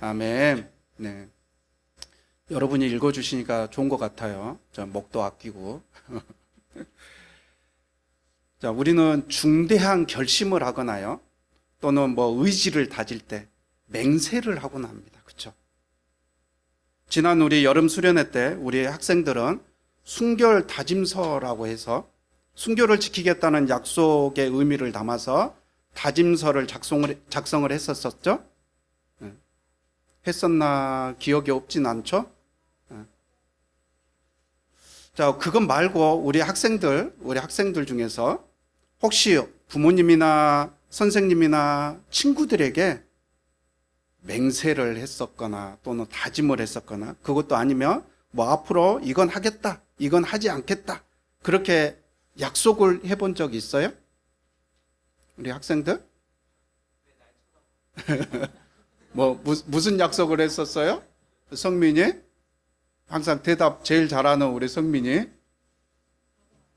아멘. 네. 여러분이 읽어주시니까 좋은 것 같아요. 자, 목도 아끼고. 자, 우리는 중대한 결심을 하거나요, 또는 뭐 의지를 다질 때 맹세를 하곤 합니다. 그렇죠? 지난 우리 여름 수련회 때 우리 학생들은 순결 다짐서라고 해서 순결을 지키겠다는 약속의 의미를 담아서 다짐서를 작성을 했었죠? 했었나 기억이 없진 않죠? 자, 그것 말고 우리 학생들 중에서 혹시 부모님이나 선생님이나 친구들에게 맹세를 했었거나 또는 다짐을 했었거나, 그것도 아니면 뭐 앞으로 이건 하겠다, 이건 하지 않겠다, 그렇게 약속을 해본 적이 있어요? 우리 학생들? 뭐 무슨 약속을 했었어요? 성민이? 항상 대답 제일 잘하는 우리 성민이.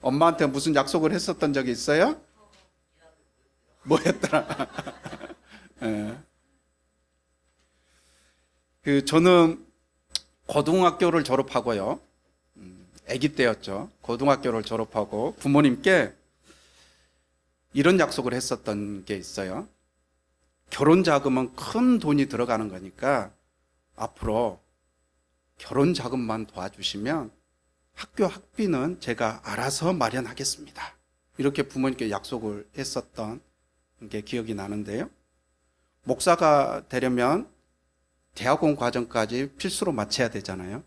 엄마한테 무슨 약속을 했었던 적이 있어요? 뭐였더라? 예. 저는 고등학교를 졸업하고요, 아기 때였죠. 고등학교를 졸업하고 부모님께 이런 약속을 했었던 게 있어요. 결혼 자금은 큰 돈이 들어가는 거니까 앞으로 결혼 자금만 도와주시면 학교 학비는 제가 알아서 마련하겠습니다. 이렇게 부모님께 약속을 했었던 게 기억이 나는데요. 목사가 되려면 대학원 과정까지 필수로 마쳐야 되잖아요.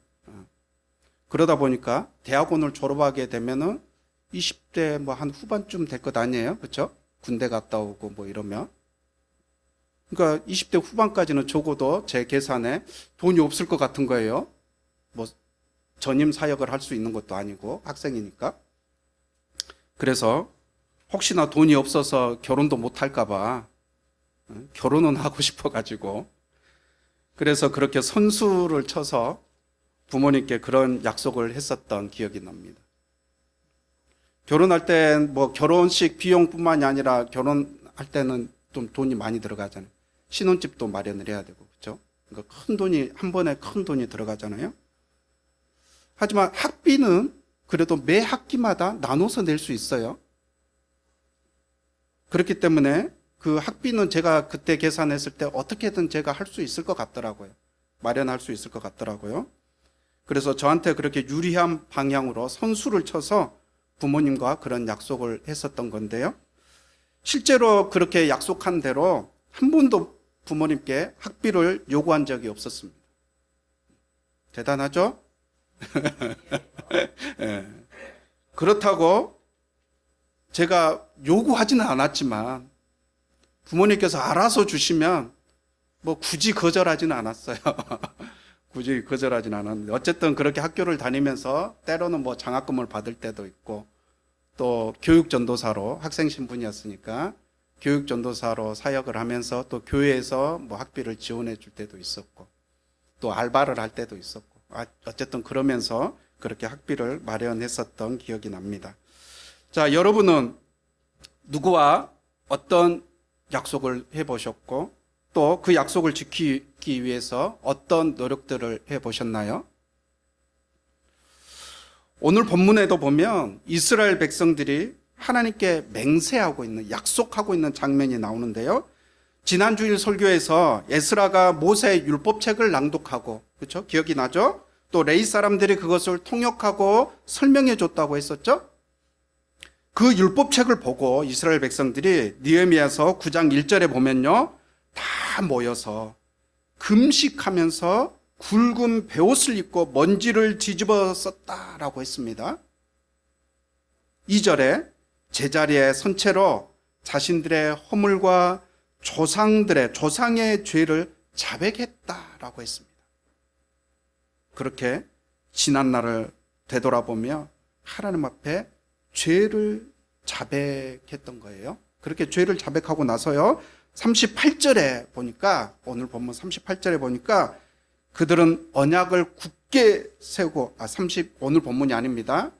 그러다 보니까 대학원을 졸업하게 되면은 20대 뭐 한 후반쯤 될 것 아니에요? 그렇죠? 군대 갔다 오고 뭐 이러면. 그러니까 20대 후반까지는 적어도 제 계산에 돈이 없을 것 같은 거예요. 뭐 전임 사역을 할 수 있는 것도 아니고 학생이니까. 그래서 혹시나 돈이 없어서 결혼도 못 할까 봐 결혼은 하고 싶어 가지고, 그래서 그렇게 선수를 쳐서 부모님께 그런 약속을 했었던 기억이 납니다. 결혼할 때 뭐 결혼식 비용뿐만이 아니라 결혼할 때는 좀 돈이 많이 들어가잖아요. 신혼집도 마련을 해야 되고, 그렇죠? 그러니까 큰 돈이, 한 번에 큰 돈이 들어가잖아요. 하지만 학비는 그래도 매 학기마다 나눠서 낼 수 있어요. 그렇기 때문에 그 학비는 제가 그때 계산했을 때 어떻게든 제가 할 수 있을 것 같더라고요. 마련할 수 있을 것 같더라고요. 그래서 저한테 그렇게 유리한 방향으로 선수를 쳐서 부모님과 그런 약속을 했었던 건데요. 실제로 그렇게 약속한 대로 한 번도 부모님께 학비를 요구한 적이 없었습니다. 대단하죠? 네. 그렇다고 제가 요구하지는 않았지만 부모님께서 알아서 주시면 뭐 굳이 거절하지는 않았어요. 굳이 거절하지는 않았는데, 어쨌든 그렇게 학교를 다니면서 때로는 뭐 장학금을 받을 때도 있고, 또 교육전도사로, 학생 신분이었으니까 교육전도사로 사역을 하면서 또 교회에서 뭐 학비를 지원해 줄 때도 있었고, 또 알바를 할 때도 있었고, 어쨌든 그러면서 그렇게 학비를 마련했었던 기억이 납니다. 자, 여러분은 누구와 어떤 약속을 해보셨고, 또 그 약속을 지키기 위해서 어떤 노력들을 해보셨나요? 오늘 본문에도 보면 이스라엘 백성들이 하나님께 맹세하고 있는, 약속하고 있는 장면이 나오는데요. 지난주일 설교에서 에스라가 모세의 율법책을 낭독하고, 그렇죠? 기억이 나죠? 또 레위 사람들이 그것을 통역하고 설명해 줬다고 했었죠? 그 율법책을 보고 이스라엘 백성들이 느헤미야서 9장 1절에 보면요, 다 모여서 금식하면서 굵은 베옷을 입고 먼지를 뒤집어 썼다라고 했습니다. 2절에 제자리에 선 채로 자신들의 허물과 조상의 죄를 자백했다라고 했습니다. 그렇게 지난 날을 되돌아보며 하나님 앞에 죄를 자백했던 거예요. 그렇게 죄를 자백하고 나서요, 38절에 보니까, 오늘 본문 38절에 보니까 그들은 언약을 굳게 세우고, 오늘 본문이 아닙니다.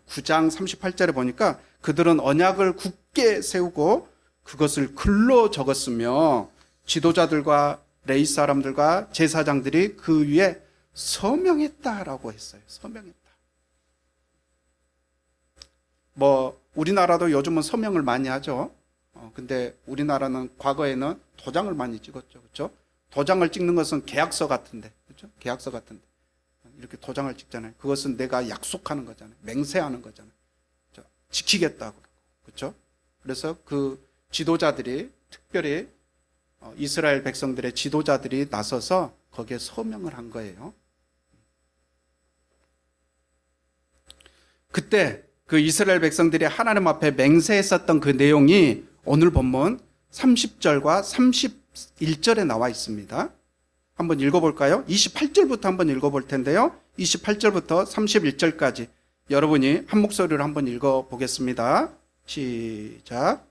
9장 38절에 보니까 그들은 언약을 굳게 세우고 그것을 글로 적었으며 지도자들과 레위 사람들과 제사장들이 그 위에 서명했다라고 했어요. 서명했다. 뭐 우리나라도 요즘은 서명을 많이 하죠. 근데 우리나라는 과거에는 도장을 많이 찍었죠. 그렇죠? 도장을 찍는 것은 계약서 같은데. 그렇죠? 계약서 같은데. 이렇게 도장을 찍잖아요. 그것은 내가 약속하는 거잖아요. 맹세하는 거잖아요. 그렇죠? 지키겠다고. 그렇죠? 그래서 그 지도자들이 특별히 이스라엘 백성들의 지도자들이 나서서 거기에 서명을 한 거예요. 그때 그 이스라엘 백성들이 하나님 앞에 맹세했었던 그 내용이 오늘 본문 30절과 31절에 나와 있습니다. 한번 읽어볼까요? 28절부터 한번 읽어볼 텐데요. 28절부터 31절까지 여러분이 한 목소리로 한번 읽어보겠습니다. 시작.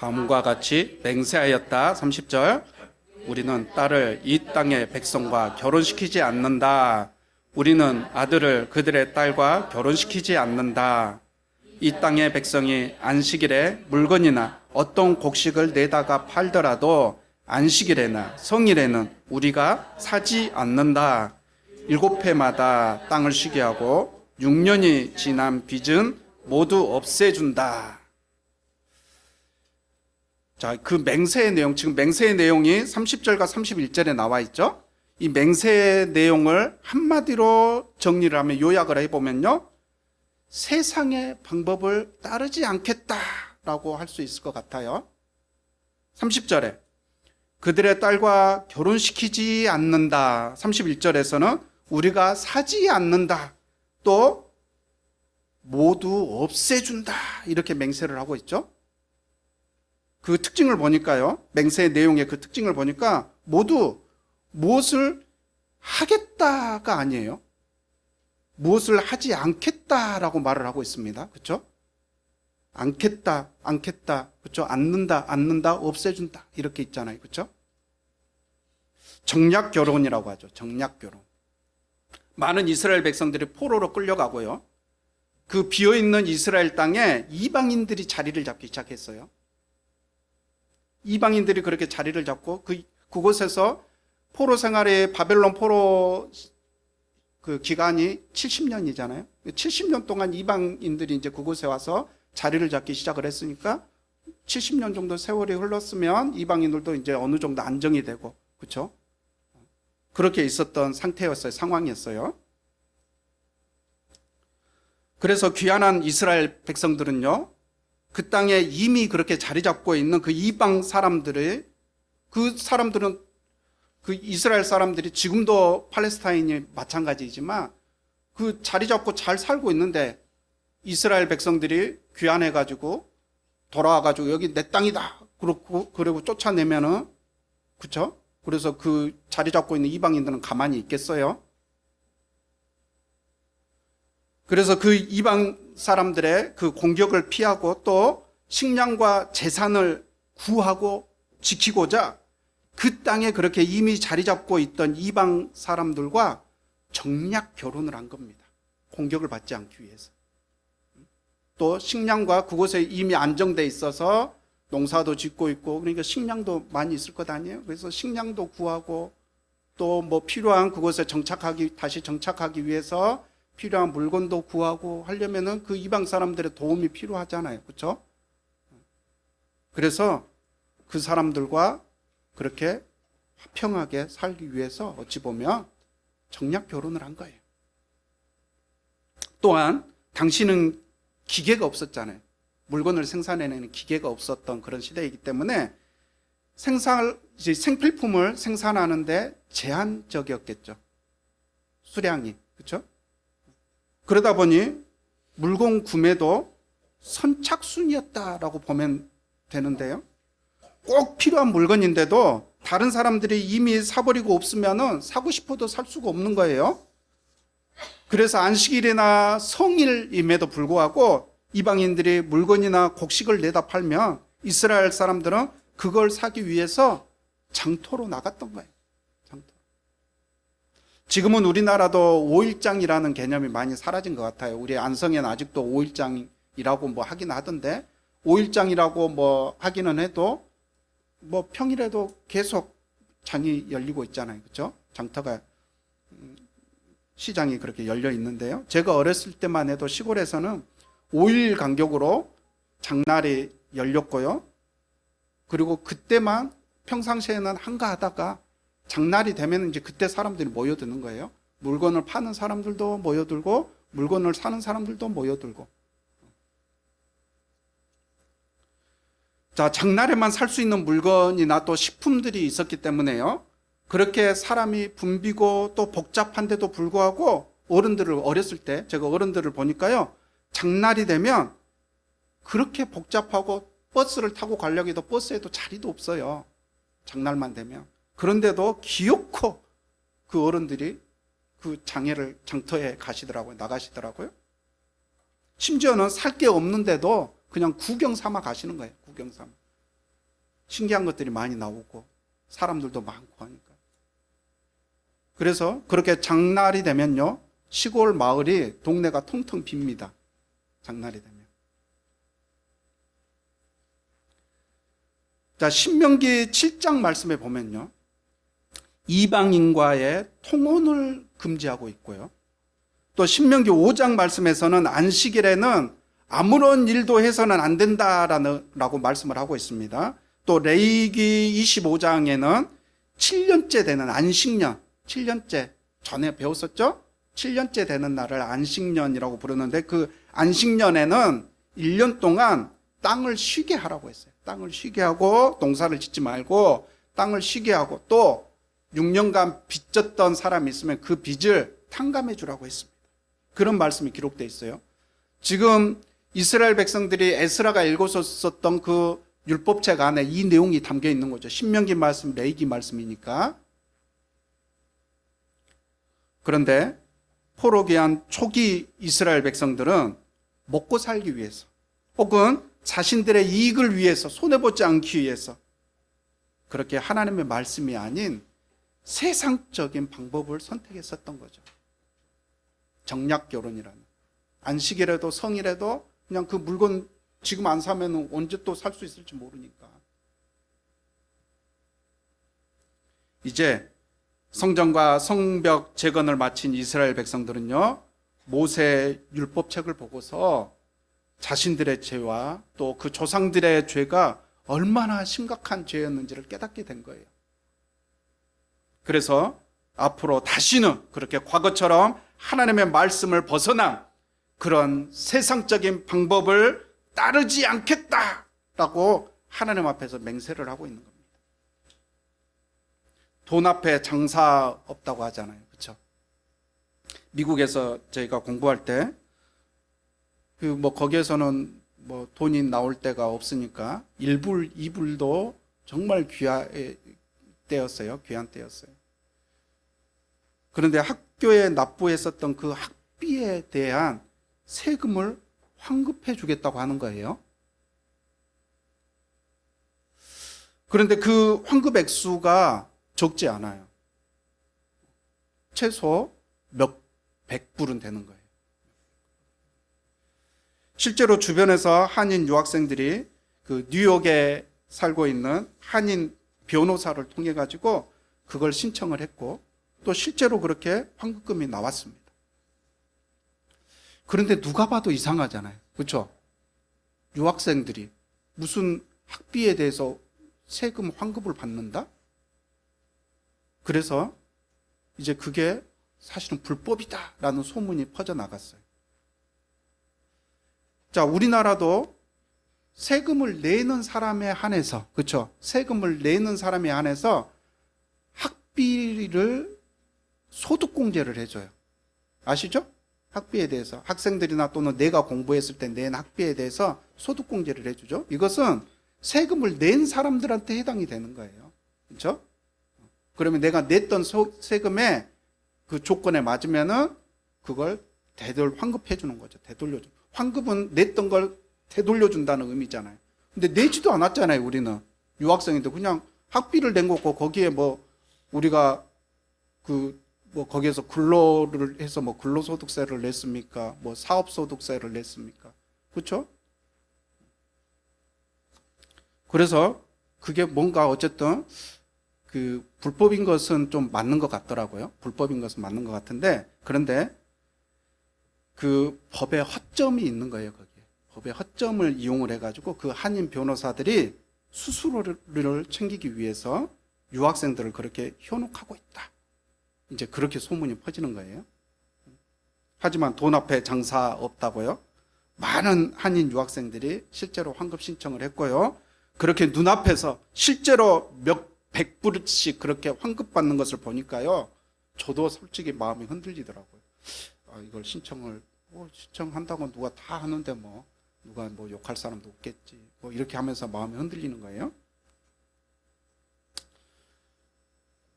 다음과 같이 맹세하였다. 30절. 우리는 딸을 이 땅의 백성과 결혼시키지 않는다. 우리는 아들을 그들의 딸과 결혼시키지 않는다. 이 땅의 백성이 안식일에 물건이나 어떤 곡식을 내다가 팔더라도 안식일에나 성일에는 우리가 사지 않는다. 7회마다 땅을 쉬게 하고 6년이 지난 빚은 모두 없애준다. 자, 그 맹세의 내용, 지금 맹세의 내용이 30절과 31절에 나와 있죠. 이 맹세의 내용을 한마디로 정리를 하면, 요약을 해보면요, 세상의 방법을 따르지 않겠다라고 할 수 있을 것 같아요. 30절에 그들의 딸과 결혼시키지 않는다. 31절에서는 우리가 사지 않는다. 또 모두 없애준다. 이렇게 맹세를 하고 있죠. 그 특징을 보니까요, 맹세의 내용의 그 특징을 보니까 모두 무엇을 하겠다가 아니에요. 무엇을 하지 않겠다라고 말을 하고 있습니다. 그렇죠? 않겠다, 그렇죠? 않는다, 없애준다 이렇게 있잖아요. 그렇죠? 정략 결혼이라고 하죠. 정략 결혼. 많은 이스라엘 백성들이 포로로 끌려가고요. 그 비어있는 이스라엘 땅에 이방인들이 자리를 잡기 시작했어요. 이방인들이 그렇게 자리를 잡고 그곳에서 포로 생활의 바벨론 포로 그 기간이 70년이잖아요. 70년 동안 이방인들이 이제 그곳에 와서 자리를 잡기 시작을 했으니까 70년 정도 세월이 흘렀으면 이방인들도 이제 어느 정도 안정이 되고, 그렇죠? 그렇게 있었던 상태였어요. 상황이었어요. 그래서 귀환한 이스라엘 백성들은요, 그 땅에 이미 그렇게 자리 잡고 있는 그 이방 사람들을, 그 사람들은 그 이스라엘 사람들이 지금도 팔레스타인이 마찬가지이지만 그 자리 잡고 잘 살고 있는데 이스라엘 백성들이 귀환해가지고 돌아와가지고 여기 내 땅이다 그리고 쫓아내면은, 그쵸? 그래서 그 자리 잡고 있는 이방인들은 가만히 있겠어요? 그래서 그 이방 사람들의 그 공격을 피하고 또 식량과 재산을 구하고 지키고자 그 땅에 그렇게 이미 자리 잡고 있던 이방 사람들과 정략 결혼을 한 겁니다. 공격을 받지 않기 위해서. 또 식량과 그곳에 이미 안정돼 있어서 농사도 짓고 있고, 그러니까 식량도 많이 있을 것 아니에요. 그래서 식량도 구하고 또 뭐 필요한 그곳에 다시 정착하기 위해서 필요한 물건도 구하고 하려면은 그 이방 사람들의 도움이 필요하잖아요. 그렇죠? 그래서 그 사람들과 그렇게 화평하게 살기 위해서 어찌 보면 정략 결혼을 한 거예요. 또한 당시는 기계가 없었잖아요. 물건을 생산해내는 기계가 없었던 그런 시대이기 때문에 생필품을 생산하는데 제한적이었겠죠. 수량이. 그렇죠? 그러다 보니 물건 구매도 선착순이었다라고 보면 되는데요. 꼭 필요한 물건인데도 다른 사람들이 이미 사버리고 없으면은 사고 싶어도 살 수가 없는 거예요. 그래서 안식일이나 성일임에도 불구하고 이방인들이 물건이나 곡식을 내다 팔면 이스라엘 사람들은 그걸 사기 위해서 장터로 나갔던 거예요. 장터. 지금은 우리나라도 5일장이라는 개념이 많이 사라진 것 같아요. 우리 안성에는 아직도 5일장이라고 뭐 하긴 하던데 5일장이라고 뭐 하기는 해도 뭐 평일에도 계속 장이 열리고 있잖아요. 그렇죠? 장터가 시장이 그렇게 열려 있는데요. 제가 어렸을 때만 해도 시골에서는 5일 간격으로 장날이 열렸고요. 그리고 그때만 평상시에는 한가하다가 장날이 되면 이제 그때 사람들이 모여드는 거예요. 물건을 파는 사람들도 모여들고 물건을 사는 사람들도 모여들고. 자, 장날에만 살 수 있는 물건이나 또 식품들이 있었기 때문에요. 그렇게 사람이 붐비고 또 복잡한데도 불구하고 어렸을 때 제가 어른들을 보니까요. 장날이 되면 그렇게 복잡하고 버스를 타고 가려고 해도 버스에도 자리도 없어요. 장날만 되면. 그런데도 기어코 그 어른들이 그 장터에 나가시더라고요. 심지어는 살 게 없는데도 그냥 구경 삼아 가시는 거예요. 구경 삼아. 신기한 것들이 많이 나오고 사람들도 많고 하니까. 그래서 그렇게 장날이 되면요. 시골 마을이 동네가 텅텅 빕니다. 장날이 되면. 자, 신명기 7장 말씀에 보면요. 이방인과의 통혼을 금지하고 있고요. 또 신명기 5장 말씀에서는 안식일에는 아무런 일도 해서는 안 된다라고 말씀을 하고 있습니다. 또 레위기 25장에는 7년째 되는 안식년, 7년째 전에 배웠었죠? 7년째 되는 날을 안식년이라고 부르는데 그 안식년에는 1년 동안 땅을 쉬게 하라고 했어요. 땅을 쉬게 하고 농사를 짓지 말고 땅을 쉬게 하고 또 6년간 빚졌던 사람이 있으면 그 빚을 탕감해 주라고 했습니다. 그런 말씀이 기록되어 있어요. 지금 이스라엘 백성들이 에스라가 읽었었던 그 율법책 안에 이 내용이 담겨 있는 거죠. 신명기 말씀, 레위기 말씀이니까. 그런데 포로기한 초기 이스라엘 백성들은 먹고 살기 위해서 혹은 자신들의 이익을 위해서 손해보지 않기 위해서 그렇게 하나님의 말씀이 아닌 세상적인 방법을 선택했었던 거죠. 정략결혼이라는. 안식일에도 성일에도 그냥 그 물건 지금 안 사면 언제 또 살 수 있을지 모르니까. 이제 성전과 성벽 재건을 마친 이스라엘 백성들은요, 모세 율법책을 보고서 자신들의 죄와 또 그 조상들의 죄가 얼마나 심각한 죄였는지를 깨닫게 된 거예요. 그래서 앞으로 다시는 그렇게 과거처럼 하나님의 말씀을 벗어난 그런 세상적인 방법을 따르지 않겠다라고 하나님 앞에서 맹세를 하고 있는 겁니다. 돈 앞에 장사 없다고 하잖아요. 그렇죠? 미국에서 저희가 공부할 때 거기에서는 돈이 나올 때가 없으니까 1불, 2불도 정말 귀한 때였어요. 그런데 학교에 납부했었던 그 학비에 대한 세금을 환급해 주겠다고 하는 거예요. 그런데 그 환급 액수가 적지 않아요. 최소 몇 백불은 되는 거예요. 실제로 주변에서 한인 유학생들이 그 뉴욕에 살고 있는 한인 변호사를 통해 가지고 그걸 신청을 했고 또 실제로 그렇게 환급금이 나왔습니다. 그런데 누가 봐도 이상하잖아요. 그렇죠? 유학생들이 무슨 학비에 대해서 세금 환급을 받는다? 그래서 이제 그게 사실은 불법이다라는 소문이 퍼져나갔어요. 자, 우리나라도 세금을 내는 사람에 한해서, 그렇죠? 세금을 내는 사람에 한해서 학비를 소득공제를 해줘요. 아시죠? 학비에 대해서 학생들이나 또는 내가 공부했을 때 낸 학비에 대해서 소득공제를 해주죠. 이것은 세금을 낸 사람들한테 해당이 되는 거예요. 그렇죠? 그러면 내가 냈던 세금의 그 조건에 맞으면은 그걸 환급해 주는 거죠. 되돌려줘. 환급은 냈던 걸 되돌려준다는 의미잖아요. 근데 내지도 않았잖아요. 우리는 유학생인데 그냥 학비를 낸 거고 거기에 뭐 우리가 거기에서 근로를 해서 뭐 근로소득세를 냈습니까? 뭐 사업소득세를 냈습니까? 그렇죠? 그래서 그게 뭔가 어쨌든 그 불법인 것은 좀 맞는 것 같더라고요. 불법인 것은 맞는 것 같은데, 그런데 그 법에 허점이 있는 거예요. 거기에 법의 허점을 이용을 해가지고 그 한인 변호사들이 수수료를 챙기기 위해서 유학생들을 그렇게 현혹하고 있다. 이제 그렇게 소문이 퍼지는 거예요. 하지만 돈 앞에 장사 없다고요. 많은 한인 유학생들이 실제로 환급 신청을 했고요. 그렇게 눈앞에서 실제로 몇 백 불씩 그렇게 환급받는 것을 보니까요. 저도 솔직히 마음이 흔들리더라고요. 이걸 신청한다고 누가 다 하는데 누가 욕할 사람도 없겠지. 이렇게 하면서 마음이 흔들리는 거예요.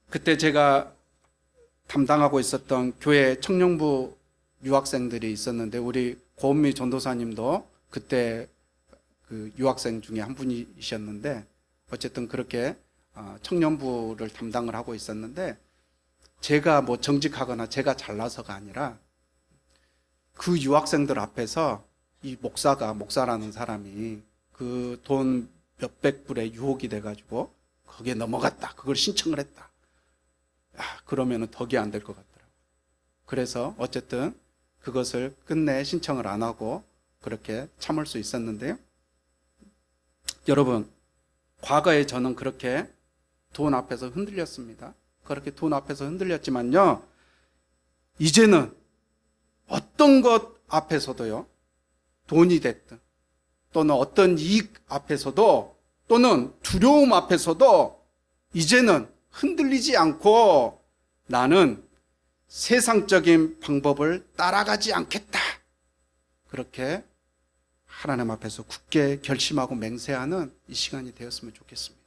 그때 제가 담당하고 있었던 교회 청년부 유학생들이 있었는데 우리 고은미 전도사님도 그때 그 유학생 중에 한 분이셨는데 어쨌든 그렇게 청년부를 담당을 하고 있었는데 제가 정직하거나 제가 잘나서가 아니라 그 유학생들 앞에서 이 목사라는 사람이 그 돈 몇백 불에 유혹이 돼가지고 거기에 넘어갔다. 그걸 신청을 했다. 그러면은 덕이 안 될 것 같더라고요. 그래서 어쨌든 그것을 끝내 신청을 안 하고 그렇게 참을 수 있었는데요. 여러분, 과거에 저는 그렇게 돈 앞에서 흔들렸습니다. 그렇게 돈 앞에서 흔들렸지만요. 이제는 어떤 것 앞에서도요. 돈이 됐든 또는 어떤 이익 앞에서도 또는 두려움 앞에서도 이제는 흔들리지 않고 나는 세상적인 방법을 따라가지 않겠다. 그렇게 하나님 앞에서 굳게 결심하고 맹세하는 이 시간이 되었으면 좋겠습니다.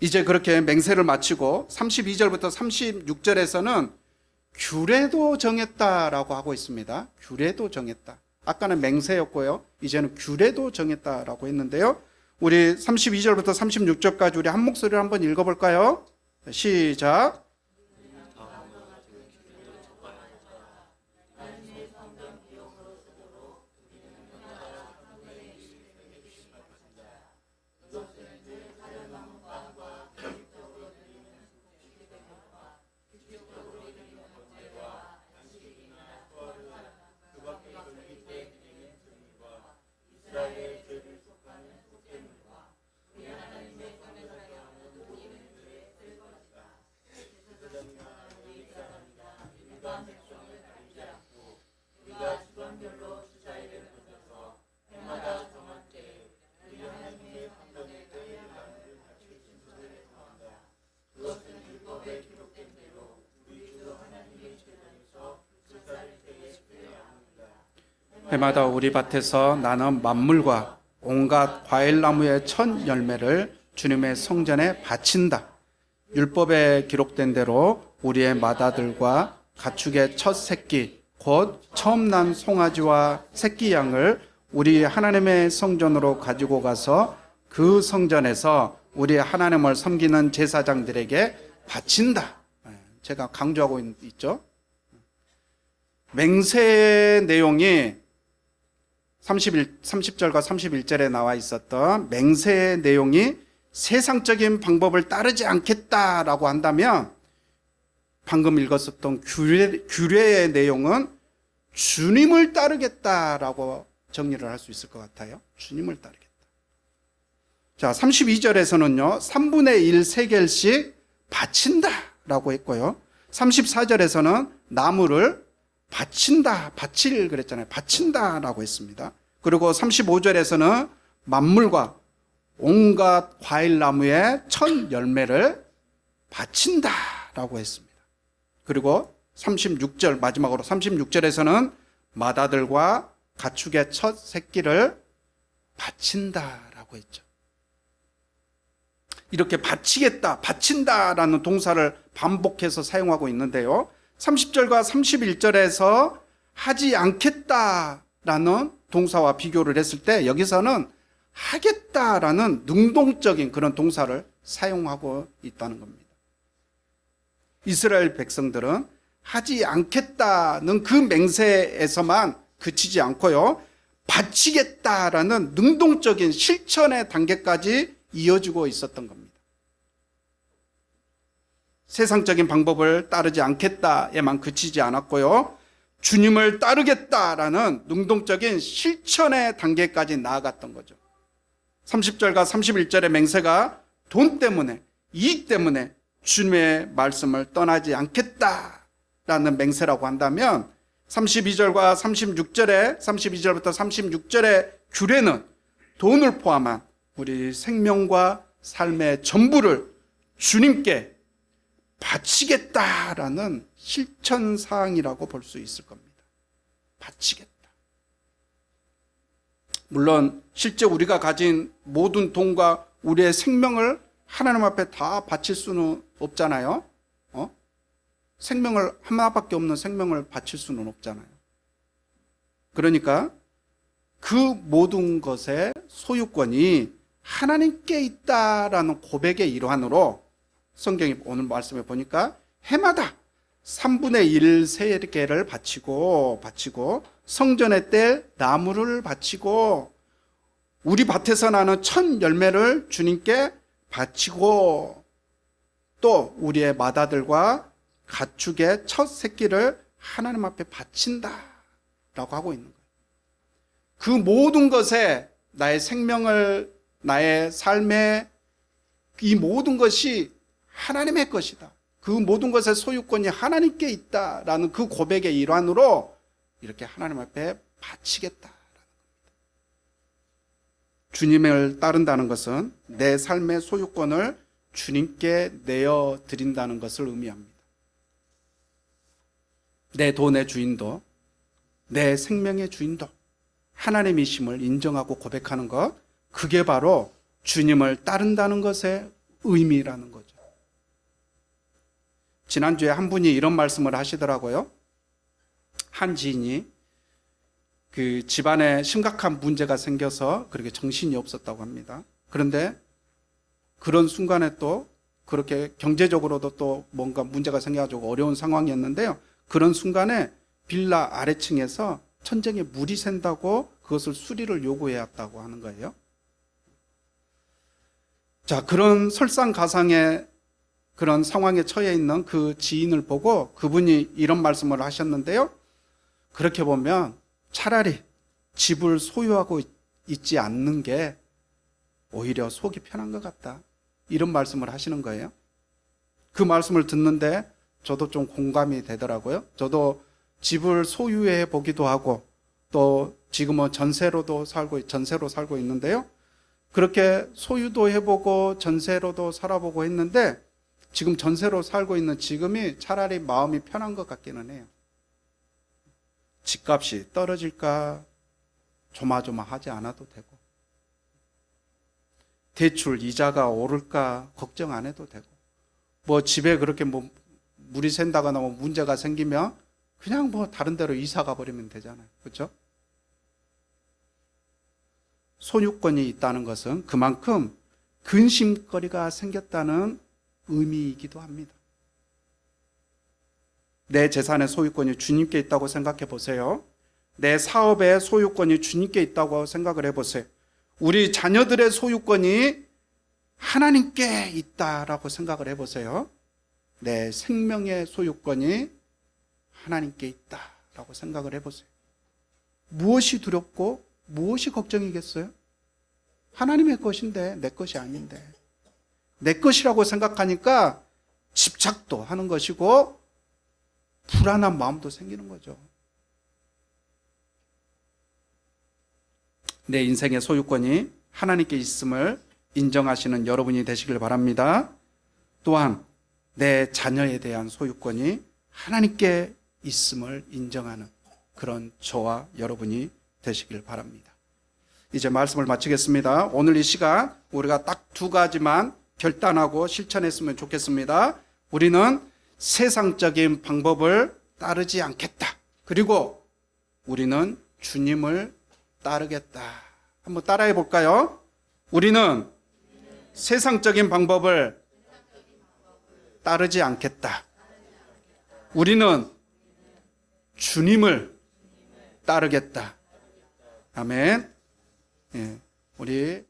이제 그렇게 맹세를 마치고 32절부터 36절에서는 규례도 정했다라고 하고 있습니다. 규례도 정했다. 아까는 맹세였고요. 이제는 규례도 정했다라고 했는데요. 우리 32절부터 36절까지 우리 한 목소리를 한번 읽어볼까요? 시작. 해마다 우리 밭에서 나는 만물과 온갖 과일나무의 첫 열매를 주님의 성전에 바친다. 율법에 기록된 대로 우리의 맏아들과 가축의 첫 새끼 곧 처음 난 송아지와 새끼 양을 우리 하나님의 성전으로 가지고 가서 그 성전에서 우리 하나님을 섬기는 제사장들에게 바친다. 제가 강조하고 있죠. 맹세 내용이 30절과 31절에 나와 있었던 맹세의 내용이 세상적인 방법을 따르지 않겠다라고 한다면 방금 읽었었던 규례의 내용은 주님을 따르겠다라고 정리를 할 수 있을 것 같아요. 주님을 따르겠다. 자, 32절에서는요. 3분의 1 세겔씩 바친다라고 했고요. 34절에서는 나무를 바칠 그랬잖아요. 바친다라고 했습니다. 그리고 35절에서는 만물과 온갖 과일나무의 첫 열매를 바친다라고 했습니다. 그리고 36절 마지막으로 36절에서는 맏아들과 가축의 첫 새끼를 바친다라고 했죠. 이렇게 바치겠다, 바친다라는 동사를 반복해서 사용하고 있는데요. 30절과 31절에서 하지 않겠다라는 동사와 비교를 했을 때 여기서는 하겠다라는 능동적인 그런 동사를 사용하고 있다는 겁니다. 이스라엘 백성들은 하지 않겠다는 그 맹세에서만 그치지 않고요, 바치겠다라는 능동적인 실천의 단계까지 이어지고 있었던 겁니다. 세상적인 방법을 따르지 않겠다에만 그치지 않았고요, 주님을 따르겠다라는 능동적인 실천의 단계까지 나아갔던 거죠. 30절과 31절의 맹세가 돈 때문에, 이익 때문에 주님의 말씀을 떠나지 않겠다라는 맹세라고 한다면 32절과 36절에 32절부터 36절의 규례는 돈을 포함한 우리 생명과 삶의 전부를 주님께 바치겠다라는 실천 사항이라고 볼 수 있을 겁니다. 바치겠다. 물론 실제 우리가 가진 모든 돈과 우리의 생명을 하나님 앞에 다 바칠 수는 없잖아요. 생명을 하나밖에 없는 생명을 바칠 수는 없잖아요. 그러니까 그 모든 것의 소유권이 하나님께 있다라는 고백의 일환으로 성경이 오늘 말씀에 보니까 해마다 3분의 1 세개를 바치고 성전에 뗄 나무를 바치고 우리 밭에서 나는 첫 열매를 주님께 바치고 또 우리의 맏아들과 가축의 첫 새끼를 하나님 앞에 바친다라고 하고 있는 거예요. 그 모든 것에 나의 생명을, 나의 삶의 이 모든 것이 하나님의 것이다. 그 모든 것의 소유권이 하나님께 있다라는 그 고백의 일환으로 이렇게 하나님 앞에 바치겠다라는 겁니다. 주님을 따른다는 것은 내 삶의 소유권을 주님께 내어 드린다는 것을 의미합니다. 내 돈의 주인도, 내 생명의 주인도 하나님이심을 인정하고 고백하는 것, 그게 바로 주님을 따른다는 것의 의미라는 거죠. 지난주에 한 분이 이런 말씀을 하시더라고요. 한 지인이 그 집안에 심각한 문제가 생겨서 그렇게 정신이 없었다고 합니다. 그런데 그런 순간에 또 그렇게 경제적으로도 또 뭔가 문제가 생겨가지고 어려운 상황이었는데요. 그런 순간에 빌라 아래층에서 천장에 물이 샌다고 그것을 수리를 요구해왔다고 하는 거예요. 자, 그런 설상가상의 그런 상황에 처해 있는 그 지인을 보고 그분이 이런 말씀을 하셨는데요. 그렇게 보면 차라리 집을 소유하고 있지 않는 게 오히려 속이 편한 것 같다. 이런 말씀을 하시는 거예요. 그 말씀을 듣는데 저도 좀 공감이 되더라고요. 저도 집을 소유해 보기도 하고 또 지금은 전세로 살고 있는데요. 그렇게 소유도 해보고 전세로도 살아보고 했는데 지금 전세로 살고 있는 지금이 차라리 마음이 편한 것 같기는 해요. 집값이 떨어질까 조마조마하지 않아도 되고 대출 이자가 오를까 걱정 안 해도 되고 뭐 집에 그렇게 뭐 물이 샌다거나 뭐 문제가 생기면 그냥 뭐 다른 데로 이사 가버리면 되잖아요. 그렇죠? 소유권이 있다는 것은 그만큼 근심거리가 생겼다는 의미이기도 합니다. 내 재산의 소유권이 주님께 있다고 생각해 보세요. 내 사업의 소유권이 주님께 있다고 생각을 해보세요. 우리 자녀들의 소유권이 하나님께 있다라고 생각을 해보세요. 내 생명의 소유권이 하나님께 있다라고 생각을 해보세요. 무엇이 두렵고 무엇이 걱정이겠어요? 하나님의 것인데 내 것이 아닌데 내 것이라고 생각하니까 집착도 하는 것이고 불안한 마음도 생기는 거죠. 내 인생의 소유권이 하나님께 있음을 인정하시는 여러분이 되시길 바랍니다. 또한 내 자녀에 대한 소유권이 하나님께 있음을 인정하는 그런 저와 여러분이 되시길 바랍니다. 이제 말씀을 마치겠습니다. 오늘 이 시간 우리가 딱 두 가지만 결단하고 실천했으면 좋겠습니다. 우리는 세상적인 방법을 따르지 않겠다. 그리고 우리는 주님을 따르겠다. 한번 따라해 볼까요? 우리는 세상적인 방법을 따르지 않겠다. 우리는 주님을 따르겠다. 아멘. 예, 우리